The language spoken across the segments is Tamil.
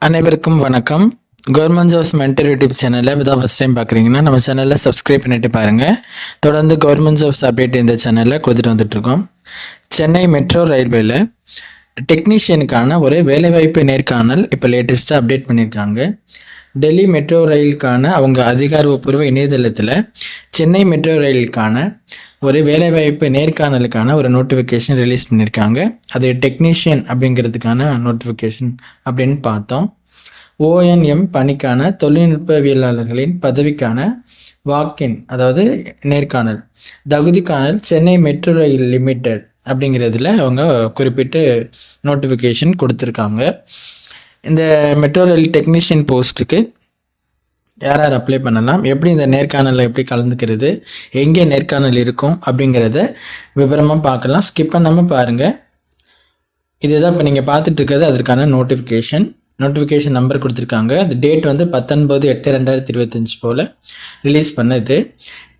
அனைவருக்கும் வணக்கம். கவர்மெண்ட் ஜாப்ஸ் மென்டர் யூடியூப் சேனலில் இப்போ ஃபஸ்ட் டைம் பார்க்குறீங்கன்னா நம்ம சேனலில் சப்ஸ்கிரைப் பண்ணிட்டு பாருங்கள். தொடர்ந்து கவர்மெண்ட் ஜாப்ஸ் அப்டேட் இந்த சேனலில் கொடுத்துட்டு வந்துட்டுருக்கோம். சென்னை மெட்ரோ ரயில்வேல டெக்னீஷியனுக்கான ஒரு வேலைவாய்ப்பு நேர்காணல் இப்போ லேட்டஸ்ட்டாக அப்டேட் பண்ணியிருக்காங்க. டெல்லி மெட்ரோ ரயிலுக்கான அவங்க அதிகாரப்பூர்வ இணையதளத்தில் சென்னை மெட்ரோ ரயிலுக்கான ஒரு வேலைவாய்ப்பு நேர்காணலுக்கான ஒரு நோட்டிஃபிகேஷன் ரிலீஸ் பண்ணியிருக்காங்க. அது டெக்னீஷியன் அப்படிங்கிறதுக்கான நோட்டிஃபிகேஷன் அப்படின்னு பார்த்தோம். ONM பணிக்கான தொழில்நுட்பவியலாளர்களின் பதவிக்கான வாக்கின் அதாவது நேர்காணல் தகுதிக்கானல் சென்னை மெட்ரோ ரயில் லிமிடெட் அப்படிங்கிறதுல அவங்க குறிப்பிட்டு நோட்டிஃபிகேஷன் கொடுத்துருக்காங்க. இந்த மெட்ரோ ரயில் டெக்னீஷியன் போஸ்ட்டுக்கு யார் யார் அப்ளை பண்ணலாம், எப்படி இந்த நேர்காணலில் எப்படி கலந்துக்கிறது, எங்கே நேர்காணல் இருக்கும் அப்படிங்கிறத விவரமாக பார்க்கலாம். ஸ்கிப் பண்ணாமல் பாருங்கள். இதுதான் இப்போ நீங்கள் பார்த்துட்டு இருக்கிறது அதற்கான நோட்டிஃபிகேஷன் நம்பர் கொடுத்துருக்காங்க. அந்த டேட் வந்து 19/8/2025 போல் ரிலீஸ் பண்ணது.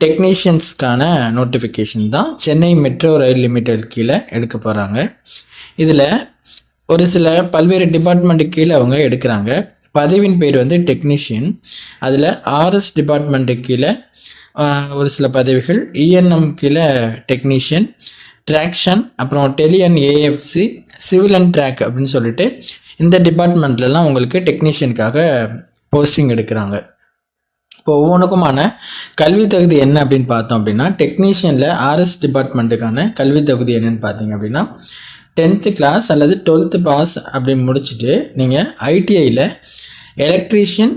டெக்னீஷியன்ஸ்க்கான நோட்டிஃபிகேஷன் தான் சென்னை மெட்ரோ ரயில் லிமிடெட் கீழே எடுக்க போகிறாங்க. இதில் ஒரு சில பல்வேறு டிபார்ட்மெண்ட்டுக்கு கீழே அவங்க எடுக்கிறாங்க. பதவியின் பேர் வந்து டெக்னீஷியன். அதில் RS டிபார்ட்மெண்ட்டுக்கு கீழே ஒரு சில பதவிகள், ENM கீழே டெக்னீஷியன், ட்ராக்ஷன், அப்புறம் tele and AFC, civil and track அப்படின்னு சொல்லிட்டு இந்த டிபார்ட்மெண்ட்லலாம் உங்களுக்கு டெக்னீஷியனுக்காக போஸ்டிங் எடுக்கிறாங்க. இப்போ ஒவ்வொன்றுக்குமான கல்வி தகுதி என்ன அப்படின்னு பார்த்தோம் அப்படின்னா, டெக்னீஷியனில் RS டிபார்ட்மெண்ட்டுக்கான கல்வி தகுதி என்னன்னு பார்த்தீங்க அப்படின்னா 10th கிளாஸ் அல்லது 12th பாஸ் அப்படி முடிச்சுட்டு நீங்கள் ITIயில் எலக்ட்ரீஷியன்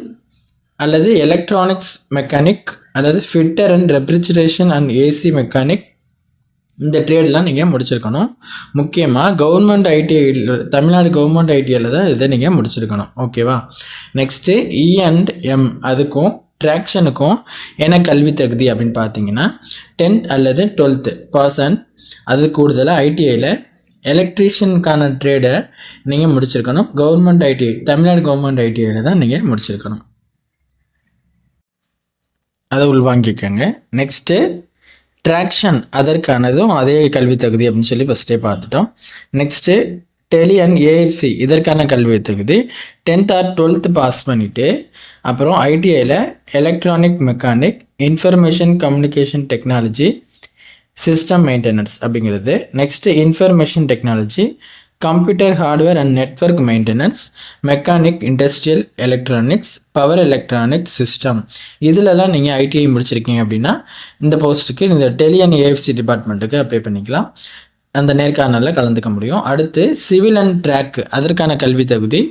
அல்லது எலக்ட்ரானிக்ஸ் மெக்கானிக் அல்லது fitter and refrigeration and AC mechanic இந்த ட்ரேட்லாம் நீங்கள் முடிச்சிருக்கணும். முக்கியமாக கவர்மெண்ட் ITI, தமிழ்நாடு கவர்மெண்ட் ITIயில் தான் இதை நீங்கள் முடிச்சிருக்கணும். ஓகேவா? நெக்ஸ்ட்டு E&M அதுக்கும் ட்ராக்ஷனுக்கும் என்ன கல்வி தகுதி அப்படின்னு பார்த்தீங்கன்னா 10th அல்லது 12th பாஸ் அண்ட் அது கூடுதலாக ITIயில் எலக்ட்ரீஷியனுக்கான ட்ரேடை நீங்கள் முடிச்சிருக்கணும். கவர்மெண்ட் ITI, தமிழ்நாடு கவர்மெண்ட் ITIயில் தான் நீங்கள் முடிச்சிருக்கணும். அதை உள்வாங்கிக்கோங்க. நெக்ஸ்ட்டு ட்ராக்ஷன் அதற்கானதும் அதே கல்வி தகுதி அப்படின்னு சொல்லி ஃபஸ்ட்டே பார்த்துட்டோம். நெக்ஸ்ட்டு டெலி அண்ட் AFC இதற்கான கல்வி தகுதி 10th or 12th பாஸ் பண்ணிவிட்டு அப்புறம் ITIயில் electronic mechanic, information communication technology, system maintenance அப்படிங்கிறது. Next information technology, computer hardware and network maintenance, mechanic, industrial electronics, power electronics system இதிலெல்லாம் நீங்கள் ITI முடிச்சிருக்கீங்க அப்படின்னா இந்த போஸ்ட்டுக்கு இந்த டெலி அண்ட் AFC டிபார்ட்மெண்ட்டுக்கு அப்ளை பண்ணிக்கலாம். அந்த நேர்காணலில் கலந்துக்க முடியும். அடுத்து சிவில் அண்ட் ட்ராக் அதற்கான கல்வி தகுதி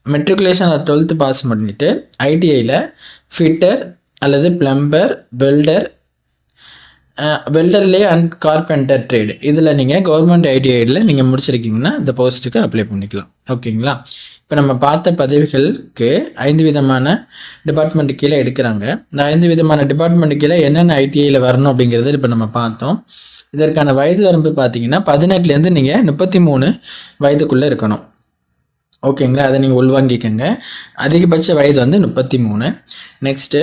மெட்ரிகுலேஷன் 12th பாஸ் பண்ணிவிட்டு ITIயில் ஃபிட்டர் அல்லது பிளம்பர், வெல்டர்லே அண்ட் கார்பெண்டர் ட்ரேடு இதில் நீங்கள் கவர்மெண்ட் ITIயில் நீங்கள் முடிச்சிருக்கீங்கன்னா இந்த போஸ்ட்டுக்கு அப்ளை பண்ணிக்கலாம். ஓகேங்களா? இப்போ நம்ம பார்த்த பதவிகளுக்கு 5 விதமான டிபார்ட்மெண்ட் கீழே எடுக்கிறாங்க. இந்த 5 விதமான டிபார்ட்மெண்ட் கீழே என்னென்ன ITIயில் வரணும் அப்படிங்கிறது இப்போ நம்ம பார்த்தோம். இதற்கான வயது வரம்பு பார்த்தீங்கன்னா 18லேருந்து நீங்கள் 33 வயதுக்குள்ளே இருக்கணும். ஓகேங்களா? அதை நீங்கள் உள்வாங்கிக்கோங்க. அதிகபட்ச வயது வந்து 33. நெக்ஸ்ட்டு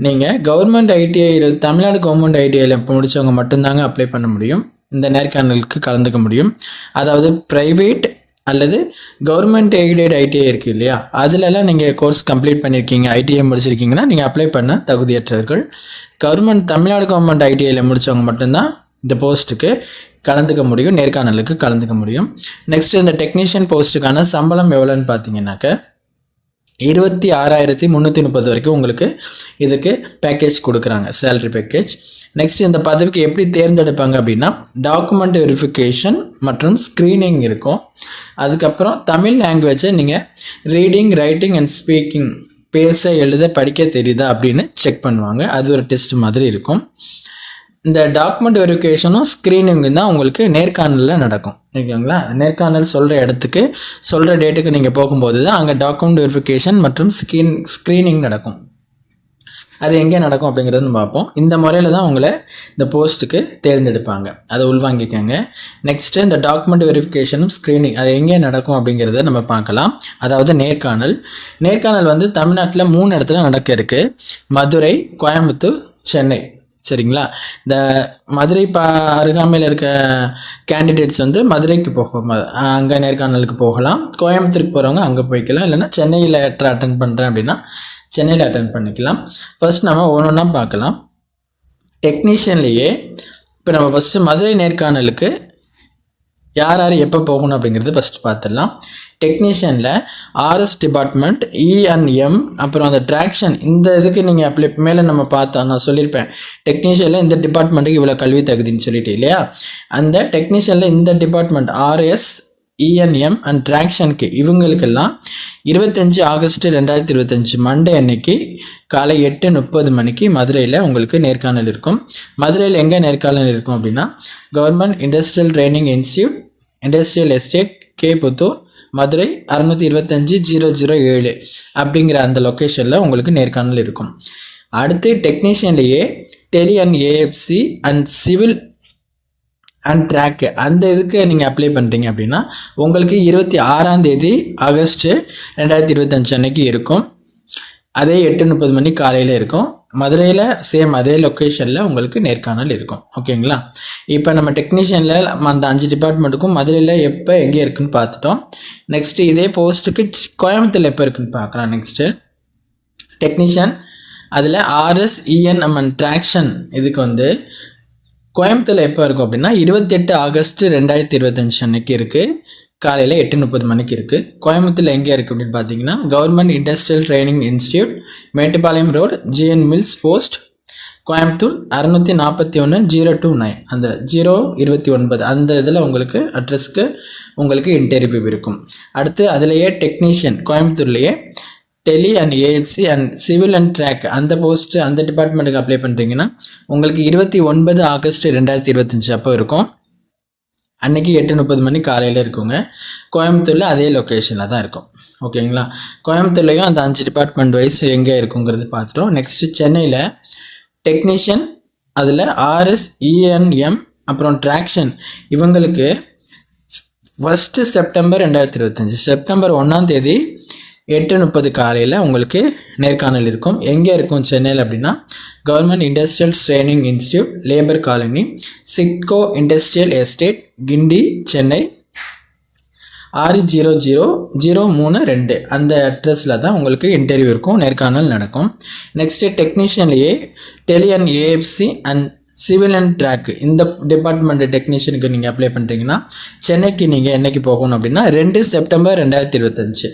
நீங்கள் கவர்மெண்ட் ITIயில், தமிழ்நாடு கவர்மெண்ட் ITIயில் இப்போ முடித்தவங்க மட்டும்தாங்க அப்ளை பண்ண முடியும், இந்த நேர்காணலுக்கு கலந்துக்க முடியும். அதாவது ப்ரைவேட் அல்லது கவர்மெண்ட் எய்டட் ITI இருக்குது இல்லையா, அதிலெல்லாம் நீங்கள் கோர்ஸ் கம்ப்ளீட் பண்ணியிருக்கீங்க, ITI முடிச்சிருக்கீங்கன்னா நீங்கள் அப்ளை பண்ண தகுதியற்றவர்கள். தமிழ்நாடு கவர்மெண்ட் ITIயில் முடித்தவங்க மட்டும்தான் இந்த போஸ்ட்டுக்கு கலந்துக்க முடியும், நேர்காணலுக்கு கலந்துக்க முடியும். நெக்ஸ்ட் இந்த டெக்னீஷியன் போஸ்ட்டுக்கான சம்பளம் எவ்வளோன்னு பார்த்தீங்கன்னாக்க 26,330 வரைக்கும் உங்களுக்கு இதுக்கு பேக்கேஜ் கொடுக்குறாங்க, சேலரி பேக்கேஜ். நெக்ஸ்ட் இந்த பதவிக்கு எப்படி தேர்ந்தெடுப்பாங்க அப்படின்னா டாக்குமெண்ட் வெரிஃபிகேஷன் மற்றும் ஸ்க்ரீனிங் இருக்கும். அதுக்கப்புறம் தமிழ் லாங்குவேஜை நீங்கள் ரீடிங், ரைட்டிங் அண்ட் ஸ்பீக்கிங், பேச எழுத படிக்க தெரியுதா அப்படின்னு செக் பண்ணுவாங்க. அது ஒரு டெஸ்ட் மாதிரி இருக்கும். இந்த டாக்குமெண்ட் வெரிஃபிகேஷனும் ஸ்க்ரீனிங்கும் தான் உங்களுக்கு நேர்காணலில் நடக்கும். ஓகேங்களா? நேர்காணல் சொல்கிற இடத்துக்கு, சொல்கிற டேட்டுக்கு நீங்கள் போகும்போது தான் அங்கே டாக்குமெண்ட் வெரிஃபிகேஷன் மற்றும் ஸ்க்ரீனிங் நடக்கும். அது எங்கே நடக்கும் அப்படிங்கிறது பார்ப்போம். இந்த முறையில் தான் உங்களை இந்த போஸ்ட்டுக்கு தேர்ந்தெடுப்பாங்க. அதை உள்வாங்கிக்கோங்க. நெக்ஸ்ட்டு இந்த டாக்குமெண்ட் வெரிஃபிகேஷனும் ஸ்க்ரீனிங் அது எங்கே நடக்கும் அப்படிங்கிறத நம்ம பார்க்கலாம். அதாவது நேர்காணல் வந்து தமிழ்நாட்டில் 3 இடத்துல நடக்க இருக்குது. மதுரை, கோயம்புத்தூர், சென்னை சரிங்களா? இந்த மதுரை அருகாமையில் இருக்க கேண்டிடேட்ஸ் வந்து மதுரைக்கு அங்கே நேர்காணலுக்கு போகலாம். கோயம்புத்தூருக்கு போகிறவங்க அங்கே போய்க்கலாம். இல்லைன்னா சென்னையில் அட்டன் பண்ணுறேன் அப்படின்னா சென்னையில் அட்டன் பண்ணிக்கலாம். ஃபர்ஸ்ட் நம்ம ஒவ்வொன்றா பார்க்கலாம். டெக்னீஷியன்லேயே இப்போ நம்ம ஃபஸ்ட்டு மதுரை நேர்காணலுக்கு யார் யார் எப்போ போகணும் அப்படிங்கிறது ஃபஸ்ட்டு பார்த்துடலாம். டெக்னீஷியனில் ஆர்எஸ் டிபார்ட்மெண்ட், இஎன்எம், அப்புறம் அந்த ட்ராக்ஷன், இந்த இதுக்கு நீங்கள் அப்ளை மேலே நம்ம பார்த்தோம். நான் சொல்லியிருப்பேன் டெக்னீஷியனில் இந்த டிபார்ட்மெண்ட்டுக்கு இவ்வளோ கல்வி தகுதின்னு சொல்லிட்டு இல்லையா? அந்த டெக்னீஷியனில் இந்த டிபார்ட்மெண்ட் ஆர்எஸ், இஎன்எம் அண்ட் ட்ராக்ஷனுக்கு இவங்களுக்கெல்லாம் 25 ஆகஸ்ட் 2025 மண்டே அன்னைக்கு காலை 8:30 மணிக்கு மதுரையில் உங்களுக்கு நேர்காணல் இருக்கும். மதுரையில் எங்கே நேர்காணல் இருக்கும் அப்படின்னா government industrial training institute, industrial estate, K Puthur, Madurai 625-007 அப்படிங்கிற அந்த லொக்கேஷனில் உங்களுக்கு நேர்காணல் இருக்கும். அடுத்து டெக்னீஷியன்லேயே tele and AFC and civil and track அந்த இதுக்கு நீங்கள் அப்ளை பண்ணுறீங்க அப்படின்னா உங்களுக்கு 26 ஆகஸ்ட் 2025 அன்னைக்கு இருக்கும். அதே 8:30 மணி காலையில் இருக்கும். மதுரையில் சேம் அதே லொக்கேஷனில் உங்களுக்கு நேர்காணல் இருக்கும். ஓகேங்களா? இப்போ நம்ம டெக்னீஷியனில் அந்த 5 டிபார்ட்மெண்ட்டுக்கும் மதுரையில் எப்போ எங்கே இருக்குன்னு பார்த்துட்டோம். நெக்ஸ்ட்டு இதே போஸ்ட்டுக்கு கோயம்புத்தூரில் எப்போ இருக்குன்னு பார்க்கலாம். நெக்ஸ்ட்டு டெக்னீஷியன் அதில் ஆர்எஸ், இஎன்எம் அண்ட் ட்ராக்ஷன் இதுக்கு வந்து கோயம்புத்தூரில் எப்போ இருக்கும் அப்படின்னா 28 ஆகஸ்ட் 2025 அன்னைக்கு இருக்குது. காலையில் 8:30 மணிக்கு இருக்குது. கோயம்புத்தூரில் எங்கே இருக்குது அப்படின்னு பார்த்தீங்கன்னா government industrial training institute, Mettupalayam road, GN mills post, Coimbatore 641-029 அந்த 029 அந்த இதில் உங்களுக்கு அட்ரஸ்க்கு உங்களுக்கு இன்டர்வியூ இருக்கும். அடுத்து அதிலேயே டெக்னீஷியன் கோயம்புத்தூர்லேயே tele and AFC and civil and track அந்த போஸ்ட்டு அந்த டிபார்ட்மெண்ட்டுக்கு அப்ளை பண்ணுறீங்கன்னா உங்களுக்கு 29 ஆகஸ்ட் 2025 அப்போ இருக்கும். அன்றைக்கி 8:30 மணி காலையில் இருக்குங்க. கோயம்புத்தூரில் அதே லொக்கேஷனில் தான் இருக்கும். ஓகேங்களா? கோயம்புத்தூர்லேயும் அந்த 5 டிபார்ட்மெண்ட் வைஸ் எங்கே இருக்குங்கிறது பார்த்துட்டோம். நெக்ஸ்ட்டு சென்னையில் டெக்னீஷியன் அதில் ஆர்எஸ், இஎன்எம் அப்புறம் ட்ராக்ஷன் இவங்களுக்கு 1 செப்டம்பர் 2025 செப்டம்பர் 1 8:30 காலையில் உங்களுக்கு நேர்காணல் இருக்கும். எங்கே இருக்கும் சென்னையில் அப்படின்னா government industrial training institute, labour colony, SIDCO industrial estate, Guindy, Chennai 600-032 அந்த அட்ரஸில் தான் உங்களுக்கு இன்டர்வியூ இருக்கும், நேர்காணல் நடக்கும். நெக்ஸ்ட்டு டெக்னீஷியன்லேயே tele and AFC and civil and track இந்த டிபார்ட்மெண்ட் டெக்னீஷியனுக்கு நீங்கள் அப்ளை பண்ணுறீங்கன்னா சென்னைக்கு நீங்கள் என்னைக்கு போகணும் அப்படின்னா 2 செப்டம்பர் 2025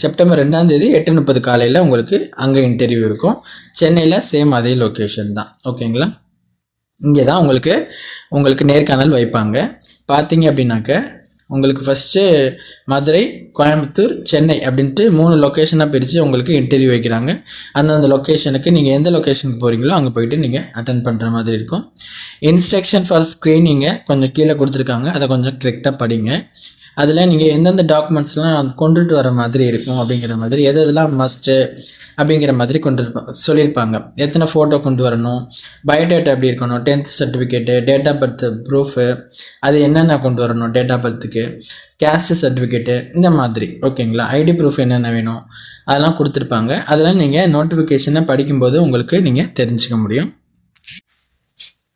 செப்டம்பர் 2 8:30 காலையில் உங்களுக்கு அங்கே இன்டர்வியூ இருக்கும். சென்னையில் சேம் அதே லொக்கேஷன் தான். ஓகேங்களா? இங்கே தான் உங்களுக்கு நேர்காணல் வைப்பாங்க. பார்த்தீங்க அப்படின்னாக்க உங்களுக்கு ஃபஸ்ட்டு மதுரை, கோயம்புத்தூர், சென்னை அப்படின்ட்டு 3 லொக்கேஷனாக பிரித்து உங்களுக்கு இன்டர்வியூ வைக்கிறாங்க. அந்தந்த லொக்கேஷனுக்கு நீங்கள் எந்த லொக்கேஷனுக்கு போகிறீங்களோ அங்கே போயிட்டு நீங்கள் அட்டன் பண்ணுற மாதிரி இருக்கும். இன்ஸ்ட்ரக்ஷன் ஃபார் ஸ்க்ரீனிங்கை கொஞ்சம் கீழே கொடுத்துருக்காங்க, அதை கொஞ்சம் கரெக்டாக படிங்க. அதில் நீங்கள் எந்தெந்த டாக்குமெண்ட்ஸ்லாம் கொண்டுட்டு வர மாதிரி இருக்கும் அப்படிங்கிற மாதிரி எதெல்லாம் மஸ்ட்டு அப்படிங்கிற மாதிரி சொல்லியிருப்பாங்க. எத்தனை ஃபோட்டோ கொண்டு வரணும், பயோடேட்டா எப்படி இருக்கணும், 10th certificate, date of birth proof, அது என்னென்ன கொண்டு வரணும், டேட் ஆஃப் பர்த்துக்கு, கேஸ்ட் சர்டிஃபிகேட்டு, இந்த மாதிரி. ஓகேங்களா? ஐடி ப்ரூஃப் என்னென்ன வேணும் அதெல்லாம் கொடுத்துருப்பாங்க. அதெல்லாம் நீங்கள் நோட்டிஃபிகேஷனை படிக்கும்போது உங்களுக்கு நீங்கள் தெரிஞ்சுக்க முடியும்.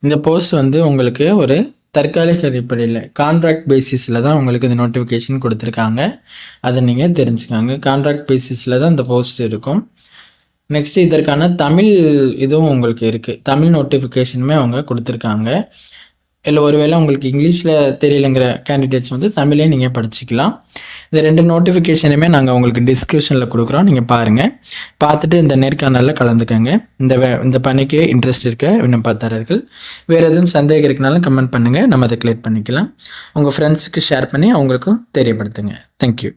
இந்த போஸ்ட் வந்து உங்களுக்கு ஒரு தற்காலிக அடிப்படையில் கான்ட்ராக்ட் பேசிஸில் தான் உங்களுக்கு இந்த நோட்டிஃபிகேஷன் கொடுத்துருக்காங்க. அதை நீங்கள் தெரிஞ்சுக்காங்க. கான்ட்ராக்ட் பேசிஸில் தான் இந்த போஸ்ட் இருக்கும். நெக்ஸ்ட்டு இதற்கான தமிழ் இதுவும் உங்களுக்கு இருக்குது. தமிழ் நோட்டிஃபிகேஷனுமே அவங்க கொடுத்துருக்காங்க. இல்லை ஒருவேளை உங்களுக்கு இங்கிலீஷில் தெரியலைங்கிற கேண்டிடேட்ஸ் வந்து தமிழே நீங்கள் படிச்சுக்கலாம். இந்த 2 நோட்டிஃபிகேஷனுமே நாங்கள் உங்களுக்கு டிஸ்கிரிப்ஷனில் கொடுக்குறோம். நீங்கள் பாருங்கள், பார்த்துட்டு இந்த நேர்காணலில் கலந்துக்கங்க. இந்த பணிக்கு இன்ட்ரெஸ்ட் இருக்க விண்ணப்பதாரர்கள் வேறு எதுவும் சந்தேகம் இருக்குனாலும் கமெண்ட் பண்ணுங்கள், நம்ம அதை கிளியர் பண்ணிக்கலாம். உங்கள் ஃப்ரெண்ட்ஸுக்கு ஷேர் பண்ணி அவங்களுக்கும் தெரியப்படுத்துங்க. தேங்க்யூ.